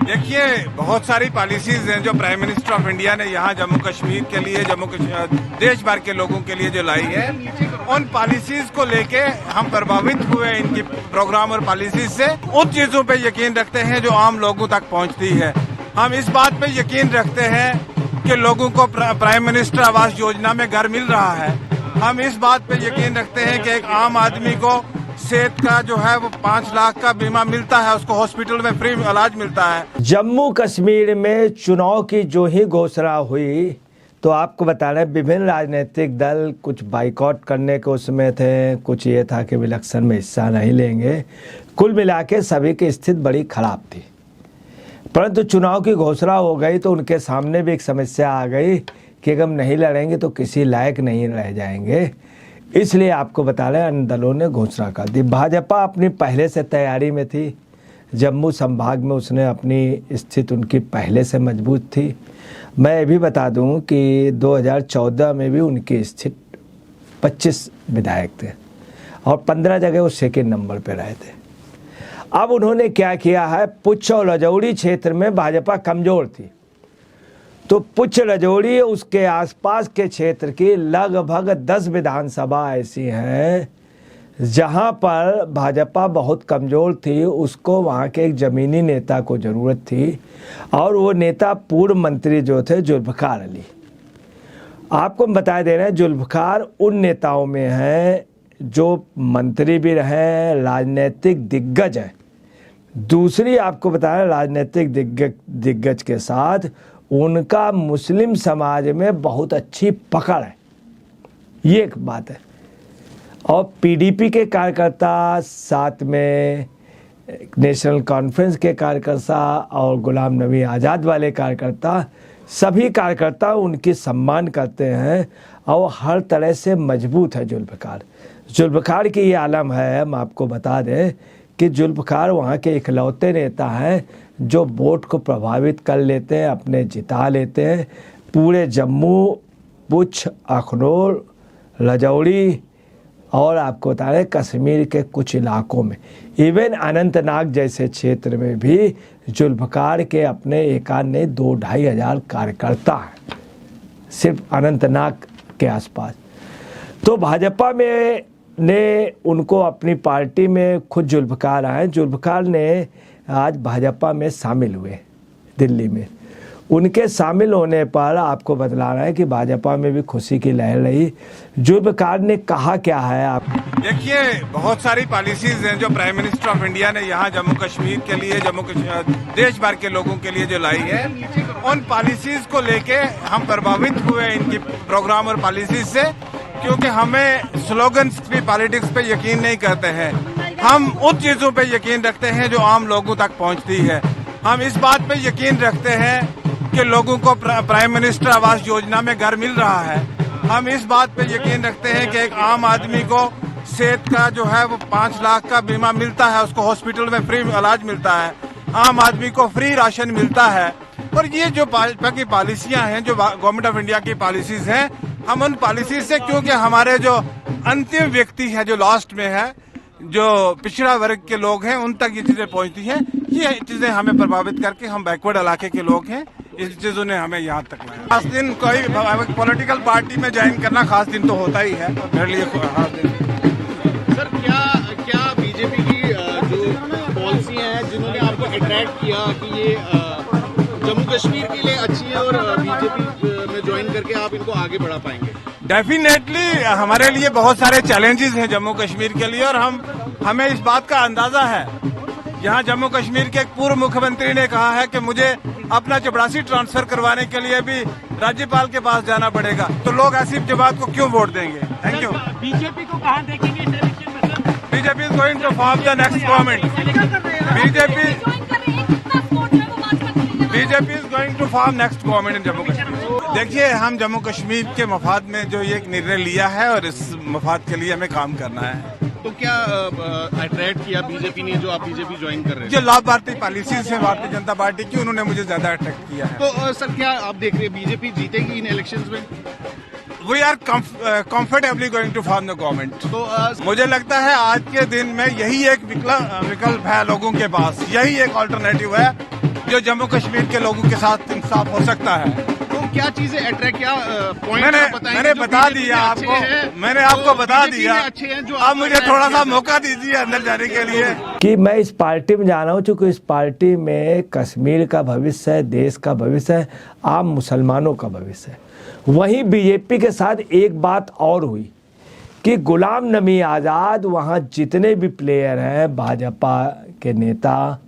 देखिए, बहुत सारी पॉलिसीज हैं जो प्राइम मिनिस्टर ऑफ इंडिया ने यहाँ जम्मू कश्मीर के लिए, देश भर के लोगों के लिए जो लाई है, उन पॉलिसीज को लेके हम प्रभावित हुए इनकी प्रोग्राम और पॉलिसीज से। उन चीजों पे यकीन रखते हैं जो आम लोगों तक पहुंचती है। हम इस बात पे यकीन रखते हैं कि लोगों को प्राइम मिनिस्टर आवास योजना में घर मिल रहा है। हम इस बात पे यकीन रखते हैं कि एक आम आदमी को सेहत का जो है वो 5 लाख का बीमा मिलता है, उसको हॉस्पिटल में फ्री इलाज मिलता है। जम्मू कश्मीर में चुनाव की जो ही घोषणा हुई तो आपको बता रहे विभिन्न राजनीतिक दल कुछ बाइकआउट करने के उसमें थे, कुछ ये था कि इलेक्शन में हिस्सा नहीं लेंगे। कुल मिला के सभी की स्थिति बड़ी खराब थी। परंतु चुनाव की घोषणा हो गई तो उनके सामने भी एक समस्या आ गई कि अगर हम नहीं लड़ेंगे तो किसी लायक नहीं रह जाएंगे। इसलिए आपको बता रहे अन्य दलों ने घोषणा कर दी। भाजपा अपनी पहले से तैयारी में थी। जम्मू संभाग में उसने अपनी स्थिति उनकी पहले से मजबूत थी। मैं ये भी बता दूं कि 2014 में भी उनकी स्थिति 25 विधायक थे और 15 जगह वो सेकेंड नंबर पे रहे थे। अब उन्होंने क्या किया है, पुंछ और राजौरी क्षेत्र में भाजपा कमज़ोर थी तो पुंछ राजौरी उसके आसपास के क्षेत्र की लगभग 10 विधानसभा ऐसी हैं जहां पर भाजपा बहुत कमज़ोर थी। उसको वहां के एक ज़मीनी नेता को ज़रूरत थी और वो नेता पूर्व मंत्री जो थे जुल्फ़िकार अली। आपको हम बता दे रहे हैं जुल्फ़िकार उन नेताओं में हैं जो मंत्री भी रहे, राजनीतिक दिग्गज हैं। दूसरी आपको बताया राजनीतिक दिग्गज के साथ उनका मुस्लिम समाज में बहुत अच्छी पकड़ है, ये एक बात है। और पीडीपी के कार्यकर्ता, साथ में नेशनल कॉन्फ्रेंस के कार्यकर्ता और गुलाम नबी आज़ाद वाले कार्यकर्ता, सभी कार्यकर्ता उनकी सम्मान करते हैं और हर तरह से मजबूत है जुल्फ़िकार की ये आलम है। हम आपको बता दें कि जुल्फ़िकार वहाँ के इकलौते नेता हैं जो वोट को प्रभावित कर लेते हैं, अपने जिता लेते हैं। पूरे जम्मू, पुंछ, अखनूर, राजौरी और आपको बता रहे कश्मीर के कुछ इलाकों में, इवन अनंतनाग जैसे क्षेत्र में भी जुल्फ़िकार के अपने एकान ने 2-2.5 हज़ार कार्यकर्ता हैं सिर्फ अनंतनाग के आसपास। तो भाजपा में ने उनको अपनी पार्टी में खुद जुल्फ़िकार आए। जुल्फ़िकार ने आज भाजपा में शामिल हुए दिल्ली में। उनके शामिल होने पर आपको बतला रहा है कि भाजपा में भी खुशी की लहर रही। जुल्फ़िकार ने कहा क्या है आप देखिए, बहुत सारी पॉलिसीज हैं जो प्राइम मिनिस्टर ऑफ इंडिया ने यहाँ जम्मू कश्मीर के लिए, देश भर के लोगों के लिए जो लाई है, उन पॉलिसीज को लेके हम प्रभावित हुए इनकी प्रोग्राम और पॉलिसीज से। क्योंकि हमें स्लोगन्स की पॉलिटिक्स पे यकीन नहीं करते हैं, हम उन चीजों पे यकीन रखते हैं जो आम लोगों तक पहुंचती है। हम इस बात पे यकीन रखते हैं कि लोगों को प्राइम मिनिस्टर आवास योजना में घर मिल रहा है। हम इस बात पे यकीन रखते हैं कि एक आम आदमी को सेहत का जो है वो 5 लाख का बीमा मिलता है, उसको हॉस्पिटल में फ्री इलाज मिलता है, आम आदमी को फ्री राशन मिलता है। और ये जो भाजपा की पॉलिसियां हैं, जो गवर्नमेंट ऑफ इंडिया की पॉलिसीज हैं, हम उन पॉलिसी से, क्योंकि हमारे जो अंतिम व्यक्ति है, जो लास्ट में है, जो पिछड़ा वर्ग के लोग हैं, उन तक ये चीजें पहुंचती हैं। ये चीजें हमें प्रभावित करके, हम बैकवर्ड इलाके के लोग हैं, इस चीजों ने हमें यहाँ तक लाया। खास दिन कोई पॉलिटिकल पार्टी में ज्वाइन करना खास दिन तो होता ही है मेरे लिए खास दिन। सर, क्या बीजेपी की जो पॉलिसी है जिन्होंने आपको अट्रैक्ट किया कि ये जम्मू कश्मीर के लिए अच्छी है और बीजेपी में ज्वाइन करके आप इनको आगे बढ़ा पाएंगे? डेफिनेटली हमारे लिए बहुत सारे चैलेंजेस हैं जम्मू कश्मीर के लिए, और हमें इस बात का अंदाजा है। यहाँ जम्मू कश्मीर के एक पूर्व मुख्यमंत्री ने कहा है कि मुझे अपना चपरासी ट्रांसफर करवाने के लिए भी राज्यपाल के पास जाना पड़ेगा, तो लोग ऐसी जमात को क्यों वोट देंगे? Thank you. बीजेपी को कहाँ देखेंगे? BJP is going to form the next government. BJP is going to form next government in Jammu Kashmir. देखिए, हम जम्मू कश्मीर के मफाद में जो ये निर्णय लिया है और इस मफाद के लिए हमें काम करना है। तो क्या अट्रैक्ट किया बीजेपी ने जो आप बीजेपी ज्वाइन कर रहे हैं? जो लाभ भारतीय पॉलिसीज है भारतीय जनता पार्टी की, उन्होंने मुझे ज्यादा अट्रैक्ट किया है। तो सर, क्या आप देख रहे हैं बीजेपी जीतेगी इन इलेक्शंस में? We are comfortably going to form the government. तो मुझे लगता है आज के दिन में यही एक विकल्प है लोगों के पास, यही एक ऑल्टरनेटिव है जो जम्मू कश्मीर के लोगों के साथ इंसाफ हो सकता है। तो क्या चीजें अट्रैक्ट, क्या पॉइंट मैंने बता दिया आपको, मैंने आपको बता दिया। अच्छे हैं जो अब मुझे थोड़ा सा मौका दीजिए अंदर जाने के लिए। कि मैं इस पार्टी में जा रहा हूँ क्योंकि इस पार्टी में कश्मीर का भविष्य है, देश का भविष्य है, आम मुसलमानों का भविष्य है। वहीं बीजेपी के साथ एक बात और हुई कि गुलाम नबी आज़ाद, वहाँ जितने भी प्लेयर हैं, भाजपा के नेता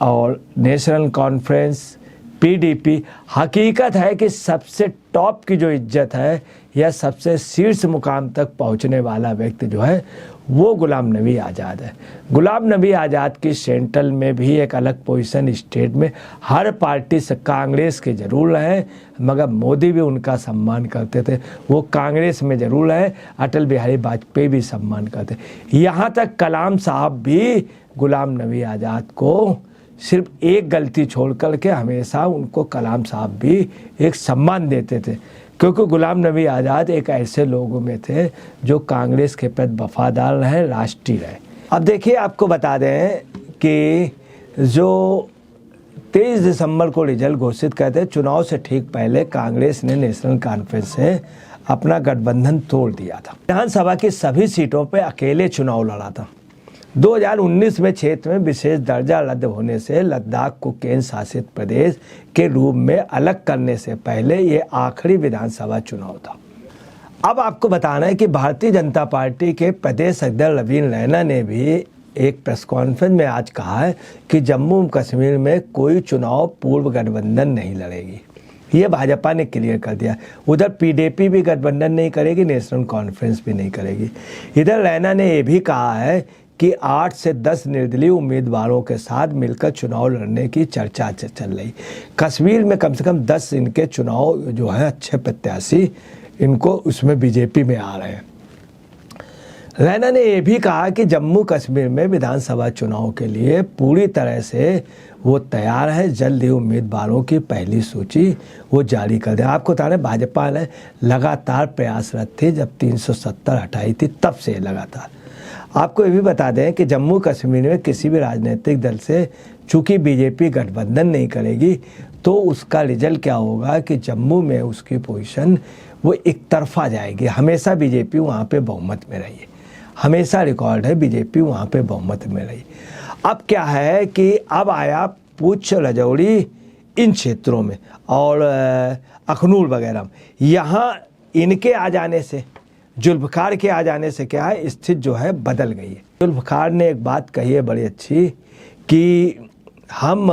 और नेशनल कॉन्फ्रेंस, पीडीपी, हकीकत है कि सबसे टॉप की जो इज्जत है या सबसे शीर्ष मुकाम तक पहुंचने वाला व्यक्ति जो है वो गुलाम नबी आज़ाद है। गुलाम नबी आज़ाद की सेंट्रल में भी एक अलग पोजीशन, स्टेट में हर पार्टी से, कांग्रेस के जरूर रहे मगर मोदी भी उनका सम्मान करते थे, वो कांग्रेस में जरूर रहे, अटल बिहारी वाजपेयी भी सम्मान करते। यहाँ तक कलाम साहब भी गुलाम नबी आज़ाद को सिर्फ एक गलती छोड़ कर के हमेशा उनको कलाम साहब भी एक सम्मान देते थे, क्योंकि गुलाम नबी आज़ाद एक ऐसे लोगों में थे जो कांग्रेस के प्रति वफादार रहे, राष्ट्रीय रहे। अब देखिए, आपको बता दें कि जो 23 दिसंबर को रिजल्ट घोषित करते, चुनाव से ठीक पहले कांग्रेस ने नेशनल कॉन्फ्रेंस से अपना गठबंधन तोड़ दिया था। विधानसभा की सभी सीटों पर अकेले चुनाव लड़ा था। 2019 में क्षेत्र में विशेष दर्जा रद्द होने से लद्दाख को केंद्र शासित प्रदेश के रूप में अलग करने से पहले ये आखिरी विधानसभा चुनाव था। अब आपको बताना है कि भारतीय जनता पार्टी के प्रदेश अध्यक्ष रवींद्र रैना ने भी एक प्रेस कॉन्फ्रेंस में आज कहा है कि जम्मू कश्मीर में कोई चुनाव पूर्व गठबंधन नहीं लड़ेगी। ये भाजपा ने क्लियर कर दिया। उधर पीडीपी भी गठबंधन नहीं करेगी, नेशनल कॉन्फ्रेंस भी नहीं करेगी। इधर रैना ने यह भी कहा है कि 8 से 10 निर्दलीय उम्मीदवारों के साथ मिलकर चुनाव लड़ने की चर्चा चल रही। कश्मीर में कम से कम 10 इनके चुनाव जो है अच्छे प्रत्याशी इनको उसमें बीजेपी में आ रहे हैं। रैना ने यह भी कहा कि जम्मू कश्मीर में विधानसभा चुनाव के लिए पूरी तरह से वो तैयार है, जल्द ही उम्मीदवारों की पहली सूची वो जारी कर दें। आपको बता दें, भाजपा ने लगातार प्रयासरत थी, जब 370 हटाई थी तब से लगातार। आपको ये भी बता दें कि जम्मू कश्मीर में किसी भी राजनीतिक दल से चूंकि बीजेपी गठबंधन नहीं करेगी तो उसका रिजल्ट क्या होगा कि जम्मू में उसकी पोजीशन वो एक तरफा जाएगी। हमेशा बीजेपी वहाँ पे बहुमत में रही है, हमेशा रिकॉर्ड है बीजेपी वहाँ पे बहुमत में रही। अब क्या है कि अब आया पुंछ, राजौरी इन क्षेत्रों में और अखनूर वगैरह में, यहाँ इनके आ जाने से, जुल्फकार के आ जाने से क्या है, स्थिति जो है बदल गई है। जुल्फकार ने एक बात कही है बड़ी अच्छी कि हम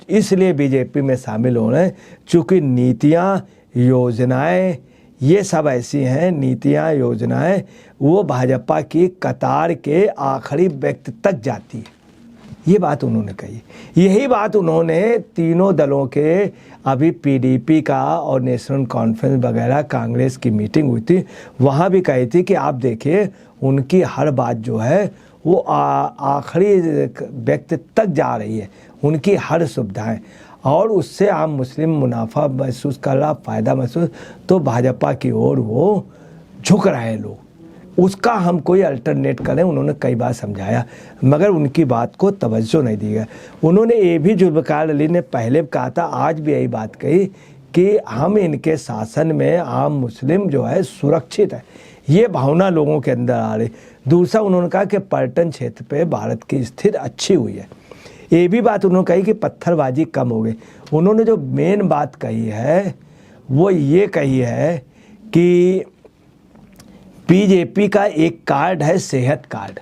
इसलिए बीजेपी में शामिल हो रहे हैं चूँकि नीतियाँ, योजनाएं ये सब ऐसी हैं, नीतियाँ, योजनाएं वो भाजपा की कतार के आखिरी व्यक्ति तक जाती है। ये बात उन्होंने कही। यही बात उन्होंने तीनों दलों के, अभी पीडीपी का और नेशनल कॉन्फ्रेंस वगैरह कांग्रेस की मीटिंग हुई थी, वहाँ भी कही थी कि आप देखिए उनकी हर बात जो है वो आखिरी व्यक्ति तक जा रही है, उनकी हर सुविधाएं, और उससे आम मुस्लिम मुनाफा महसूस कर रहा, फ़ायदा महसूस, तो भाजपा की ओर वो झुक रहे हैं लोग। उसका हम कोई अल्टरनेट करें, उन्होंने कई बार समझाया मगर उनकी बात को तवज्जो नहीं दी गई। उन्होंने ये भी जुल्फकार अली ने पहले कहा था, आज भी यही बात कही कि हम इनके शासन में आम मुस्लिम जो है सुरक्षित है, ये भावना लोगों के अंदर आ रही। दूसरा उन्होंने कहा कि पर्यटन क्षेत्र पे भारत की स्थिति अच्छी हुई है। ये भी बात उन्होंने कही कि पत्थरबाजी कम हो गई। उन्होंने जो मेन बात कही है वो ये कही है कि बीजेपी का एक कार्ड है सेहत कार्ड।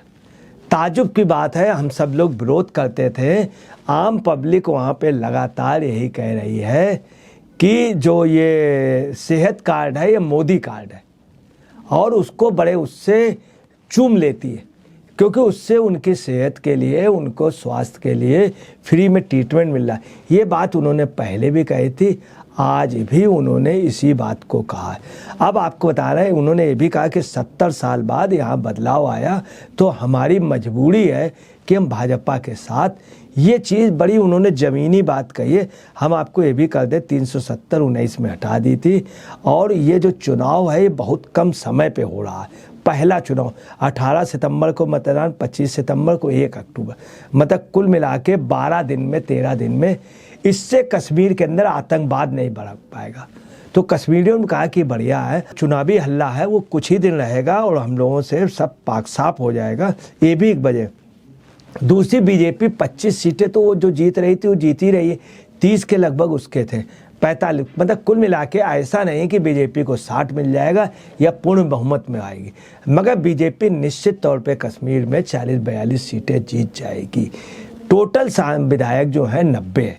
ताजुब की बात है, हम सब लोग विरोध करते थे, आम पब्लिक वहाँ पे लगातार यही कह रही है कि जो ये सेहत कार्ड है ये मोदी कार्ड है, और उसको बड़े उससे चूम लेती है क्योंकि उससे उनकी सेहत के लिए, उनको स्वास्थ्य के लिए फ्री में ट्रीटमेंट मिल रहा है। ये बात उन्होंने पहले भी कही थी, आज भी उन्होंने इसी बात को कहा है। अब आपको बता रहे हैं, उन्होंने ये भी कहा कि 70 साल बाद यहाँ बदलाव आया तो हमारी मजबूरी है कि हम भाजपा के साथ, ये चीज़ बड़ी उन्होंने ज़मीनी बात कही है। हम आपको ये भी कर दें, 370 19 में हटा दी थी, और ये जो चुनाव है ये बहुत कम समय पे हो रहा है, पहला चुनाव 18 सितंबर को मतदान, 25 सितंबर को 1 अक्टूबर, मतलब कुल मिला के 12 दिन में 13 दिन में इससे कश्मीर के अंदर आतंकवाद नहीं बढ़ पाएगा। तो कश्मीरियों ने कहा कि बढ़िया है, चुनावी हल्ला है वो कुछ ही दिन रहेगा और हम लोगों से सब पाक साफ हो जाएगा, ये भी एक वजह। दूसरी बीजेपी 25 सीटें तो वो जो जीत रही थी वो जीती रही है, 30 के लगभग उसके थे, 45, मतलब कुल मिला के ऐसा नहीं कि बीजेपी को 60 मिल जाएगा या पूर्ण बहुमत में आएगी, मगर बीजेपी निश्चित तौर पे कश्मीर में 40-42 सीटें जीत जाएगी। टोटल विधायक जो है 90 है।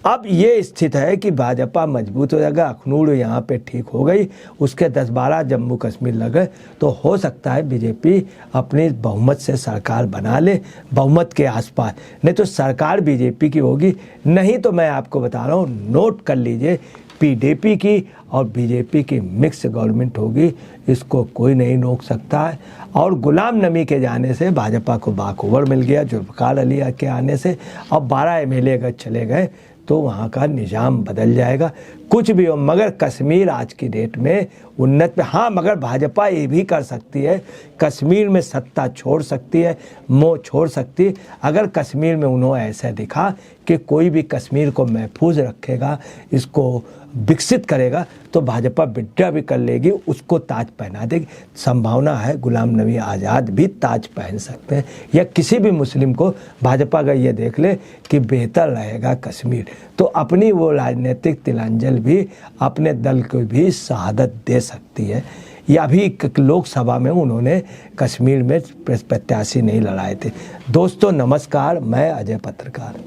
अब ये स्थिति है कि भाजपा मजबूत हो जाएगा, अखनूर यहाँ पे ठीक हो गई, उसके 10-12 जम्मू कश्मीर लगे तो हो सकता है बीजेपी अपनी बहुमत से सरकार बना ले, बहुमत के आसपास, नहीं तो सरकार बीजेपी की होगी। नहीं तो मैं आपको बता रहा हूँ, नोट कर लीजिए, पीडीपी की और बीजेपी की मिक्स गवर्नमेंट होगी, इसको कोई नहीं रोक सकता है। और गुलाम नबी के जाने से भाजपा को बाखबर मिल गया, जुल्फ़िकार अली के आने से, और 12 एमएलए अगर चले गए तो वहाँ का निज़ाम बदल जाएगा। कुछ भी हो, मगर कश्मीर आज की डेट में उन्नत पे, हाँ मगर भाजपा ये भी कर सकती है, कश्मीर में सत्ता छोड़ सकती है, मोह छोड़ सकती है। अगर कश्मीर में उन्होंने ऐसा दिखा कि कोई भी कश्मीर को महफूज रखेगा, इसको विकसित करेगा, तो भाजपा विड्रा भी कर लेगी, उसको ताज पहना देगी। संभावना है गुलाम नबी आज़ाद भी ताज पहन सकते हैं, या किसी भी मुस्लिम को भाजपा का ये देख ले कि बेहतर रहेगा कश्मीर, तो अपनी वो राजनीतिक तिलांजल भी अपने दल को भी शहादत दे सकती है। या अभी लोकसभा में उन्होंने कश्मीर में प्रत्याशी नहीं लड़ाए थे। दोस्तों नमस्कार, मैं अजय पत्रकार।